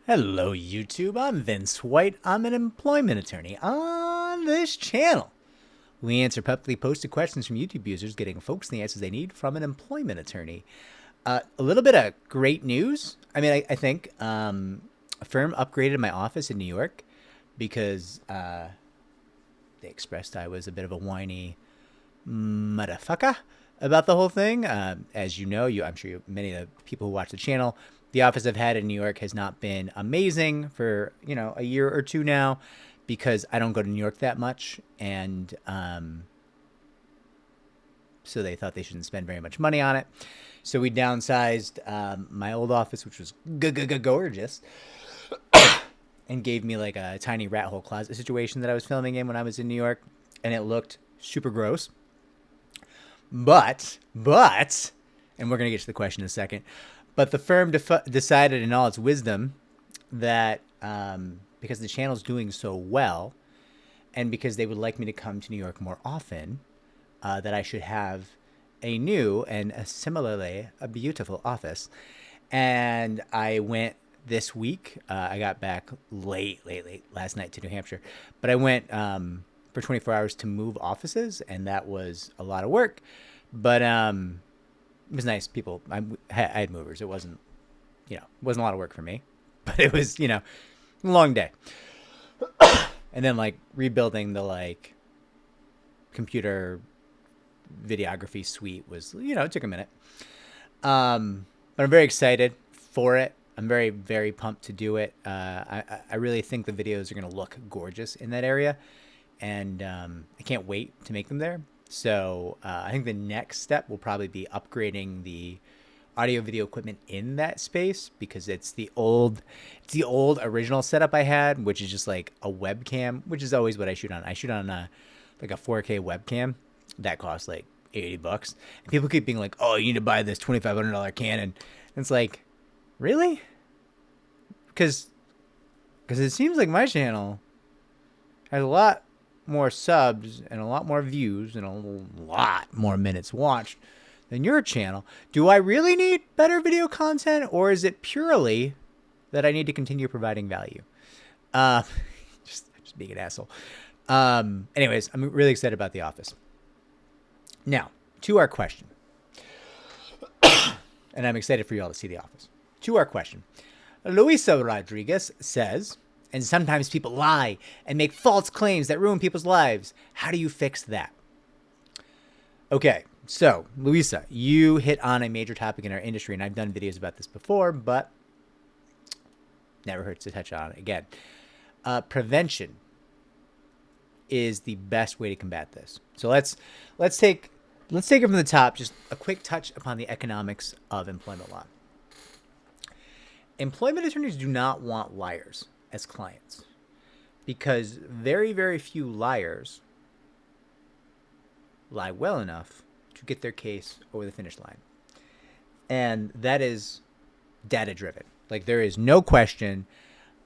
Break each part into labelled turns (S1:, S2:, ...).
S1: Hello, YouTube. I'm Vince White. I'm an employment attorney. On this channel, we answer publicly posted questions from YouTube users, getting folks the answers they need from an employment attorney. A little bit of great news. I think a firm upgraded my office in New York because they expressed I was a bit of a whiny motherfucker about the whole thing. As you know, I'm sure many of the people who watch the channel, the office I've had in New York has not been amazing for a year or two now, because I don't go to New York that much, and so they thought they shouldn't spend very much money on it. So we downsized my old office, which was gorgeous, and gave me like a tiny rat hole closet situation that I was filming in when I was in New York, and it looked super gross. But, and we're going to get to the question in a second, but the firm decided in all its wisdom that because the channel's doing so well, and because they would like me to come to New York more often, that I should have a new and similarly a beautiful office. And I went this week. I got back late last night to New Hampshire, but I went for 24 hours to move offices, and that was a lot of work, but it was nice. People, I had movers. It wasn't, it wasn't a lot of work for me, but it was, a long day. And then like rebuilding the computer videography suite was, it took a minute. But I'm very excited for it. I'm very, very pumped to do it. I really think the videos are going to look gorgeous in that area, and I can't wait to make them there. So I think the next step will probably be upgrading the audio video equipment in that space, because it's the old original setup I had, which is just like a webcam, which is always what I shoot on. I shoot on like a 4K webcam that costs like $80. And people keep being like, "Oh, you need to buy this $2,500 Canon." And it's like, really? Because it seems like my channel has a lot more subs and a lot more views and a lot more minutes watched than your channel. Do I really need better video content, or is it purely that I need to continue providing value? Just being an asshole. Anyways, I'm really excited about The Office. Now, to our question. And I'm excited for you all to see The Office. To our question. Luisa Rodriguez says, and sometimes people lie and make false claims that ruin people's lives. How do you fix that? Okay, so Luisa, you hit on a major topic in our industry, and I've done videos about this before, but never hurts to touch on it again. Prevention is the best way to combat this. So let's take it from the top. Just a quick touch upon the economics of employment law. Employment attorneys do not want liars as clients, because very, very few liars lie well enough to get their case over the finish line. And that is data driven. Like, there is no question.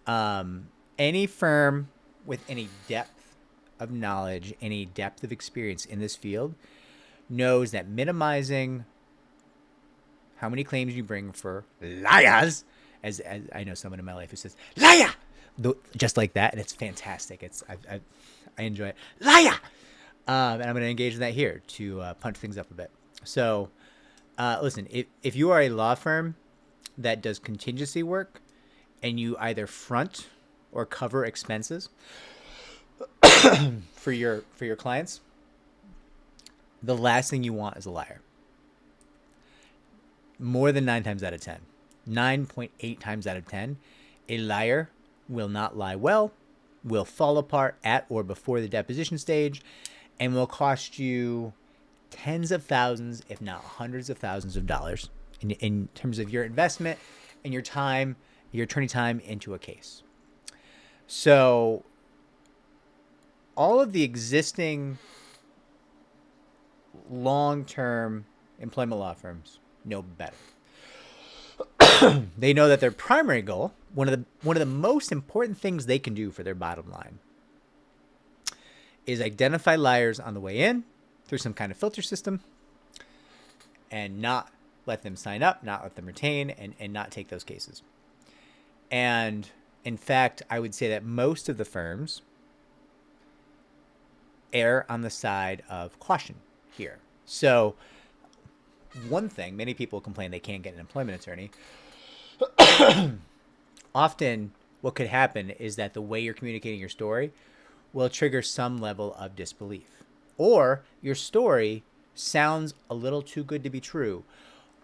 S1: Any firm with any depth of knowledge, any depth of experience in this field knows that minimizing how many claims you bring for liars, as I know someone in my life who says liar just like that, and it's fantastic. I enjoy it. Liar. And I'm going to engage in that here to punch things up a bit. So listen, if you are a law firm that does contingency work, and you either front or cover expenses for your clients, the last thing you want is a liar. More than 9 times out of 10, 9.8 times out of 10, a liar will not lie well, will fall apart at or before the deposition stage, and will cost you tens of thousands, if not hundreds of thousands of dollars in terms of your investment and your time, your attorney time into a case. So all of the existing long-term employment law firms know better. They know that their primary goal, one of the most important things they can do for their bottom line, is identify liars on the way in through some kind of filter system, and not let them sign up, not let them retain, and not take those cases. And in fact, I would say that most of the firms err on the side of caution here. So one thing, many people complain they can't get an employment attorney. Often what could happen is that the way you're communicating your story will trigger some level of disbelief. Or your story sounds a little too good to be true,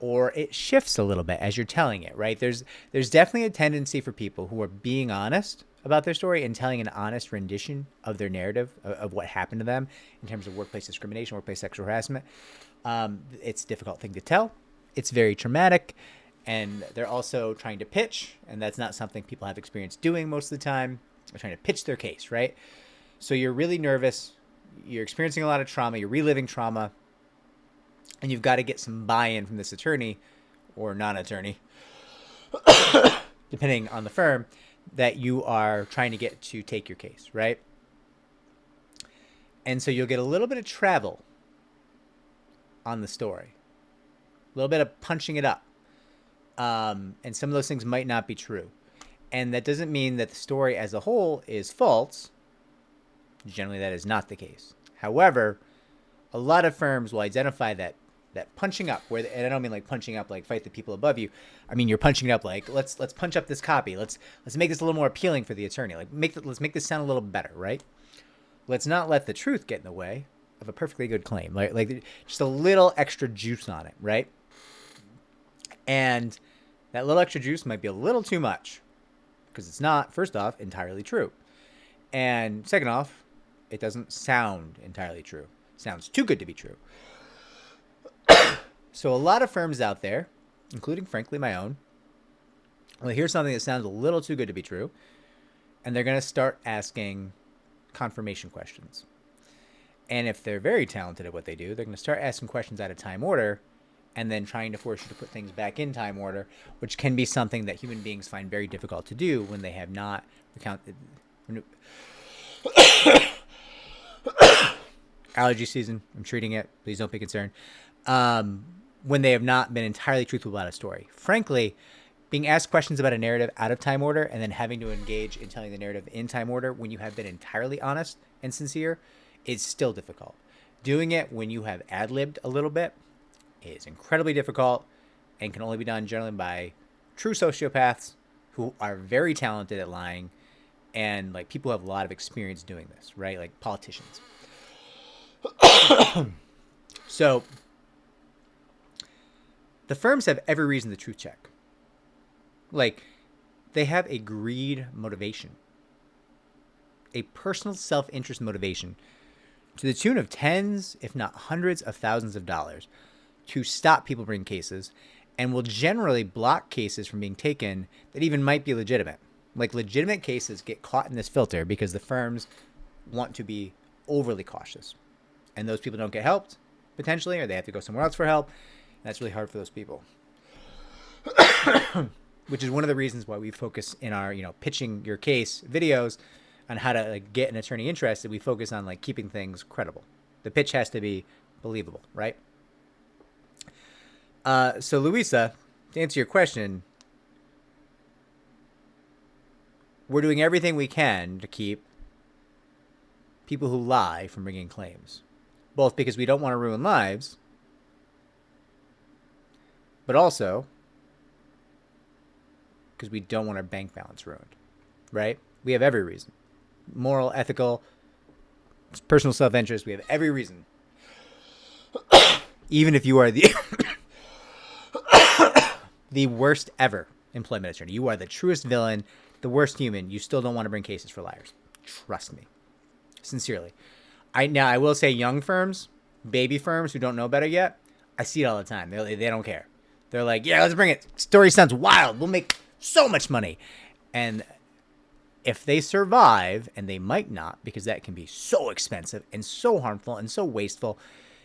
S1: or it shifts a little bit as you're telling it, right? There's definitely a tendency for people who are being honest about their story and telling an honest rendition of their narrative of what happened to them in terms of workplace discrimination, workplace sexual harassment. It's a difficult thing to tell. It's very traumatic. And they're also trying to pitch, and that's not something people have experience doing most of the time. They're trying to pitch their case, right? So you're really nervous. You're experiencing a lot of trauma. You're reliving trauma. And you've got to get some buy-in from this attorney or non-attorney, depending on the firm, that you are trying to get to take your case, right? And so you'll get a little bit of travel on the story, a little bit of punching it up. And some of those things might not be true. And that doesn't mean that the story as a whole is false. Generally, that is not the case. However, a lot of firms will identify that punching up, and I don't mean like punching up like fight the people above you. I mean you're punching it up like let's punch up this copy. Let's make this a little more appealing for the attorney. Like let's make this sound a little better, right? Let's not let the truth get in the way of a perfectly good claim. Like just a little extra juice on it, right? And that little extra juice might be a little too much because it's not, first off, entirely true. And second off, it doesn't sound entirely true. It sounds too good to be true. So a lot of firms out there, including, frankly, my own, will hear something that sounds a little too good to be true, and they're going to start asking confirmation questions. And if they're very talented at what they do, they're going to start asking questions out of time order and then trying to force you to put things back in time order, which can be something that human beings find very difficult to do when they have not recounted. Allergy season, I'm treating it. Please don't be concerned. When they have not been entirely truthful about a story. Frankly, being asked questions about a narrative out of time order and then having to engage in telling the narrative in time order when you have been entirely honest and sincere is still difficult. Doing it when you have ad-libbed a little bit is incredibly difficult and can only be done generally by true sociopaths who are very talented at lying and like people who have a lot of experience doing this, right? Like politicians. So the firms have every reason to truth check. Like, they have a greed motivation, a personal self-interest motivation to the tune of tens, if not hundreds of thousands of dollars to stop people bringing cases, and will generally block cases from being taken that even might be legitimate. Like, legitimate cases get caught in this filter because the firms want to be overly cautious. And those people don't get helped, potentially, or they have to go somewhere else for help. And that's really hard for those people. Which is one of the reasons why we focus in our, pitching your case videos on how to get an attorney interested. We focus on keeping things credible. The pitch has to be believable, right? So Louisa, to answer your question, we're doing everything we can to keep people who lie from bringing claims. Both because we don't want to ruin lives, but also because we don't want our bank balance ruined, right? We have every reason. Moral, ethical, personal self-interest, we have every reason. Even if you are the the worst ever employment attorney, you are the truest villain, the worst human, you still don't want to bring cases for liars. Trust me. Sincerely. I will say young firms, baby firms who don't know better yet, I see it all the time. They don't care. They're like, yeah, let's bring it. Story sounds wild. We'll make so much money. And if they survive, and they might not, because that can be so expensive and so harmful and so wasteful,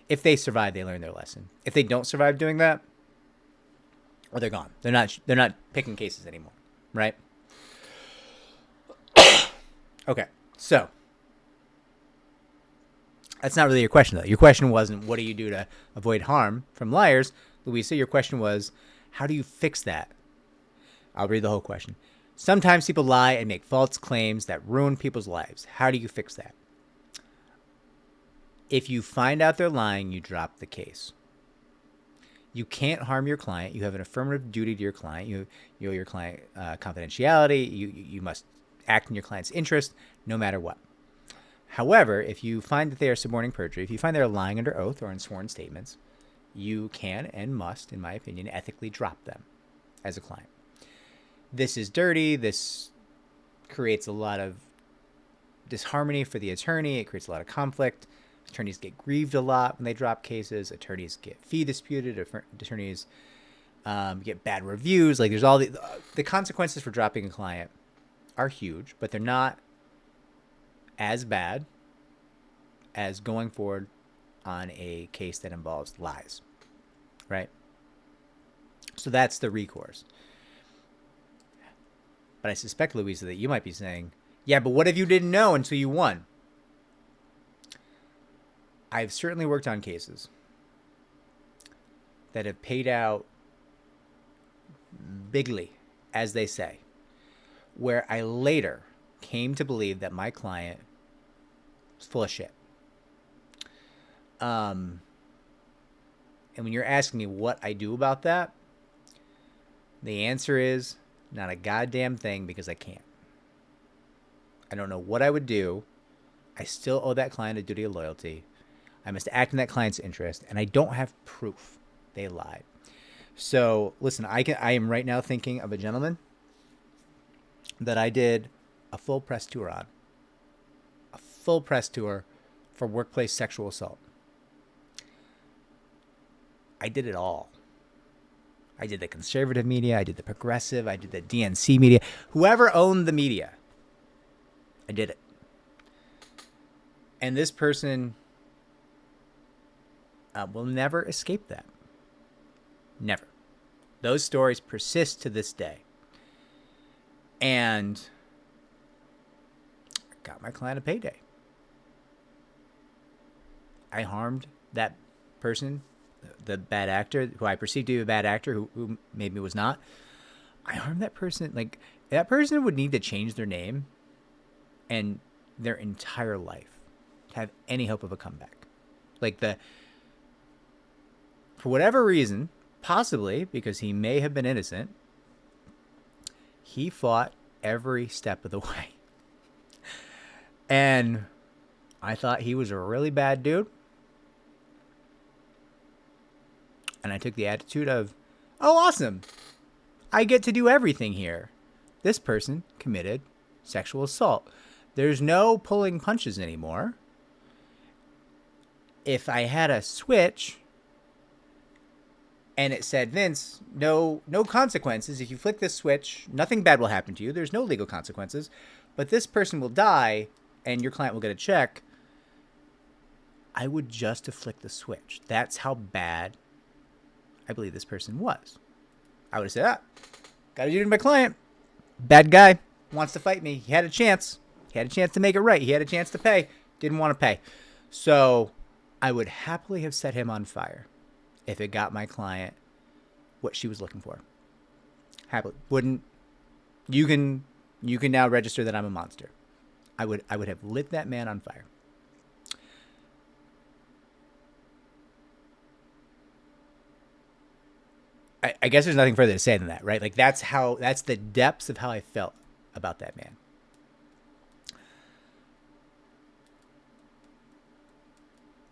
S1: if they survive, they learn their lesson. If they don't survive doing that, well, they're gone. They're not picking cases anymore, right? Okay, so that's not really your question, though. Your question wasn't, what do you do to avoid harm from liars, Louisa? Your question was, how do you fix that? I'll read the whole question. Sometimes people lie and make false claims that ruin people's lives. How do you fix that? If you find out they're lying, you drop the case. You can't harm your client. You have an affirmative duty to your client. You owe your client confidentiality. You must act in your client's interest no matter what. However, if you find that they are suborning perjury, if you find they're lying under oath or in sworn statements, you can and must, in my opinion, ethically drop them as a client. This is dirty. This creates a lot of disharmony for the attorney. It creates a lot of conflict. Attorneys get grieved a lot when they drop cases. Attorneys get fee disputed. Attorneys get bad reviews. Like, there's all the consequences for dropping a client are huge, but they're not as bad as going forward on a case that involves lies, right? So that's the recourse. But I suspect, Louisa, that you might be saying, yeah, but what if you didn't know until you won? I've certainly worked on cases that have paid out bigly, as they say, where I later came to believe that my client was full of shit. And when you're asking me what I do about that, the answer is not a goddamn thing, because I can't. I don't know what I would do. I still owe that client a duty of loyalty. I must act in that client's interest, and I don't have proof they lied. So listen, I am right now thinking of a gentleman that I did a full press tour on. A full press tour for workplace sexual assault. I did it all. I did the conservative media. I did the progressive. I did the DNC media. Whoever owned the media, I did it. And this person will never escape that. Never. Those stories persist to this day. And I got my client a payday. I harmed that person, the bad actor, who I perceived to be a bad actor, who maybe was not. I harmed that person. Like, that person would need to change their name and their entire life to have any hope of a comeback. Like, for whatever reason, possibly because he may have been innocent, he fought every step of the way. And I thought he was a really bad dude. And I took the attitude of, oh, awesome. I get to do everything here. This person committed sexual assault. There's no pulling punches anymore. If I had a switch and it said, Vince, no consequences. If you flick this switch, nothing bad will happen to you. There's no legal consequences. But this person will die and your client will get a check. I would just have flicked the switch. That's how bad I believe this person was. I would have said, got to do it to my client. Bad guy, wants to fight me. He had a chance. He had a chance to make it right. He had a chance to pay. Didn't want to pay. So I would happily have set him on fire if it got my client what she was looking for. Happily. Wouldn't. You can now register that I'm a monster. I would have lit that man on fire. I guess there's nothing further to say than that, right? Like, that's the depths of how I felt about that man.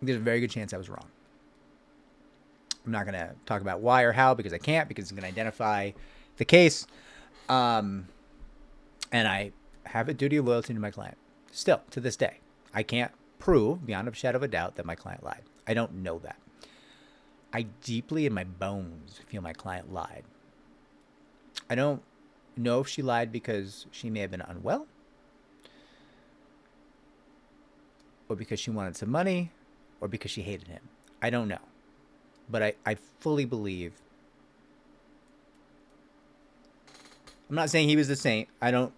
S1: There's a very good chance I was wrong. I'm not going to talk about why or how, because I can't, because it's going to identify the case. And I have a duty of loyalty to my client. Still, to this day, I can't prove beyond a shadow of a doubt that my client lied. I don't know that. I deeply in my bones feel my client lied. I don't know if she lied because she may have been unwell, or because she wanted some money, or because she hated him. I don't know. But I fully believe. I'm not saying he was the saint. I don't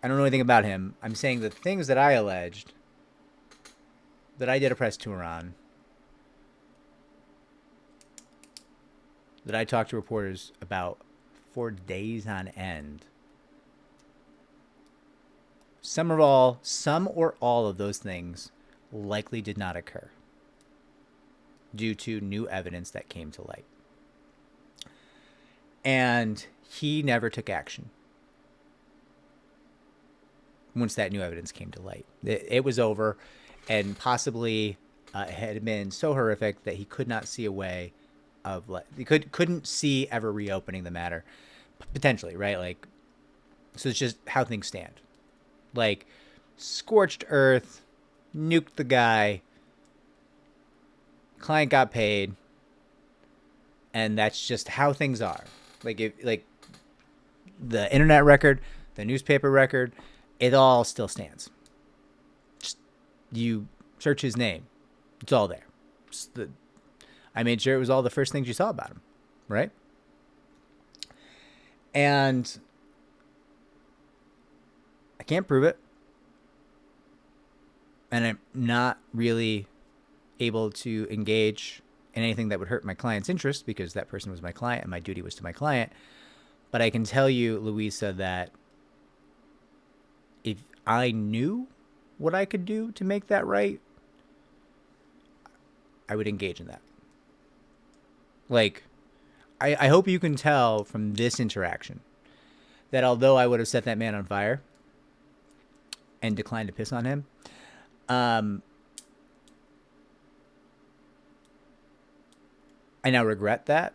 S1: know anything about him. I'm saying the things that I alleged, that I did a press tour on, that I talked to reporters about for days on end, some or all of those things likely did not occur due to new evidence that came to light. And he never took action once that new evidence came to light. It was over, and possibly it had been so horrific that he could not see a way of, he couldn't see ever reopening the matter, potentially, right? Like, so it's just how things stand. Like, scorched earth, nuked the guy, client got paid, and that's just how things are. Like the internet record, the newspaper record, it all still stands. Just, you search his name, it's all there. I made sure it was all the first things you saw about him, right? And I can't prove it. And I'm not really able to engage in anything that would hurt my client's interest, because that person was my client and my duty was to my client. But I can tell you, Louisa, that if I knew what I could do to make that right, I would engage in that. Like, I hope you can tell from this interaction that although I would have set that man on fire and declined to piss on him, I now regret that,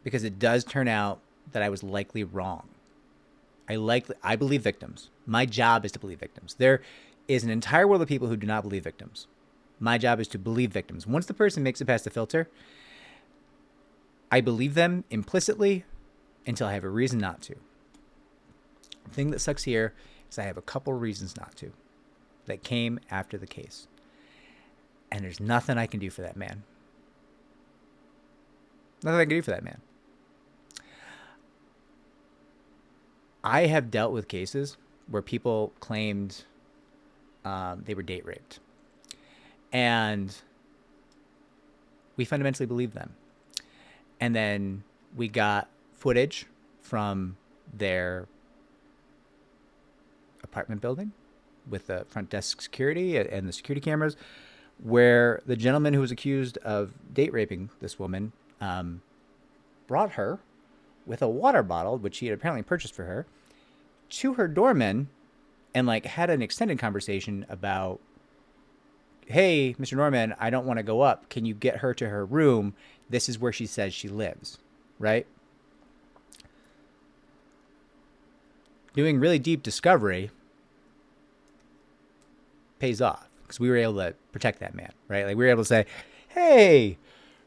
S1: because it does turn out that I was likely wrong. I believe victims. My job is to believe victims. There is an entire world of people who do not believe victims. My job is to believe victims. Once the person makes it past the filter, I believe them implicitly until I have a reason not to. The thing that sucks here is I have a couple reasons not to that came after the case. And there's nothing I can do for that man. Nothing I can do for that man. I have dealt with cases where people claimed they were date raped. And we fundamentally believed them. And then we got footage from their apartment building with the front desk security and the security cameras, where the gentleman who was accused of date raping this woman brought her with a water bottle, which he had apparently purchased for her, to her doorman, and like had an extended conversation about, hey, Mr. Norman, I don't want to go up. Can you get her to her room? This is where she says she lives, right? Doing really deep discovery pays off, because we were able to protect that man, right? Like, we were able to say, hey,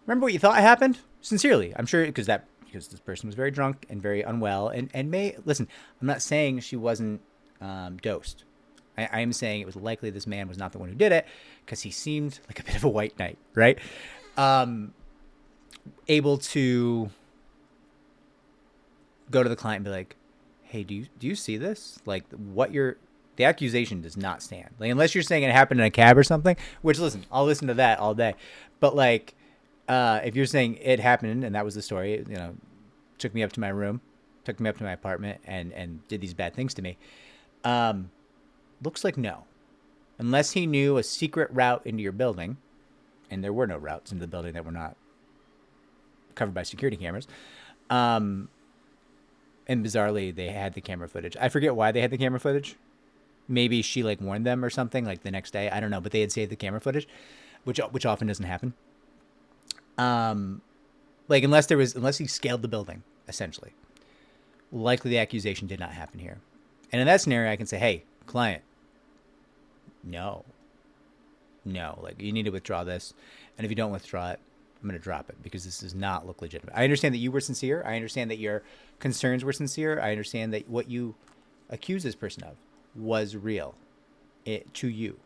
S1: remember what you thought happened? Sincerely, I'm sure, because this person was very drunk and very unwell, and listen, I'm not saying she wasn't dosed. I am saying it was likely this man was not the one who did it, because he seemed like a bit of a white knight, right? Able to go to the client and be like, hey, do you see this? Like, the accusation does not stand. Like, unless you're saying it happened in a cab or something, which, listen, I'll listen to that all day. But like, if you're saying it happened and that was the story, took me up to my room, took me up to my apartment, and did these bad things to me, looks like no. Unless he knew a secret route into your building, and there were no routes into the building that were not covered by security cameras. And bizarrely, they had the camera footage. I forget why they had the camera footage. Maybe she like warned them or something, like the next day. I don't know, but they had saved the camera footage, which often doesn't happen. Like, unless he scaled the building, essentially, likely the accusation did not happen here. And in that scenario, I can say, hey, client, no, like, you need to withdraw this. And if you don't withdraw it, I'm going to drop it, because this does not look legitimate. I understand that you were sincere. I understand that your concerns were sincere. I understand that what you accused this person of was real to you.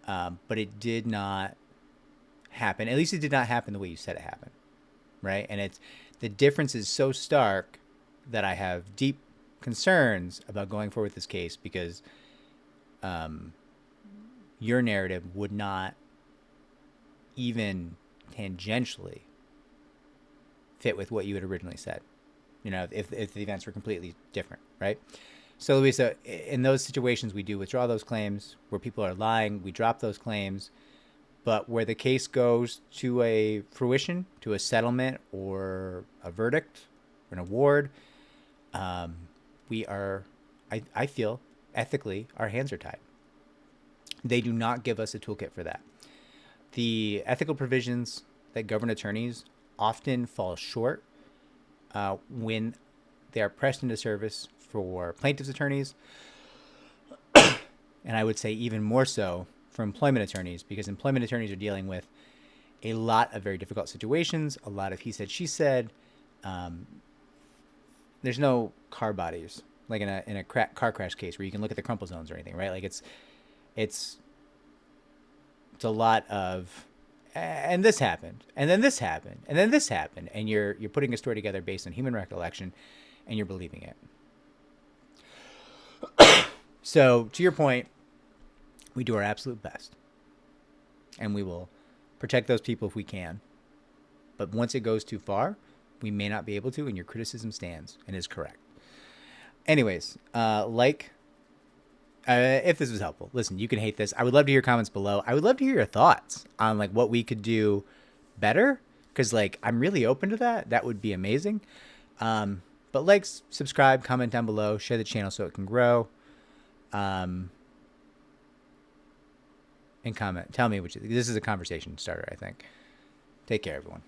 S1: But it did not happen. At least it did not happen the way you said it happened. Right. And the difference is so stark that I have deep concerns about going forward with this case, because your narrative would not even tangentially fit with what you had originally said, if the events were completely different, right? So, Louisa, in those situations, we do withdraw those claims. Where people are lying, we drop those claims. But where the case goes to a fruition, to a settlement or a verdict or an award, we are, I feel, ethically, our hands are tied. They do not give us a toolkit for that. The ethical provisions that govern attorneys often fall short when they are pressed into service for plaintiffs' attorneys, and I would say even more so for employment attorneys, because employment attorneys are dealing with a lot of very difficult situations, a lot of he said, she said. There's no car bodies like in a car crash case where you can look at the crumple zones or anything, right? Like it's a lot of, and this happened, and then this happened, and then this happened, and you're putting a story together based on human recollection, and you're believing it. So to your point, we do our absolute best, and we will protect those people if we can. But once it goes too far, we may not be able to, and your criticism stands and is correct. Anyways, if this was helpful, listen, you can hate this. I would love to hear comments below. I would love to hear your thoughts on like what we could do better, because like I'm really open to that. That would be amazing. But like, subscribe, comment down below, share the channel so it can grow. And comment. Tell me which. This is a conversation starter, I think. Take care, everyone.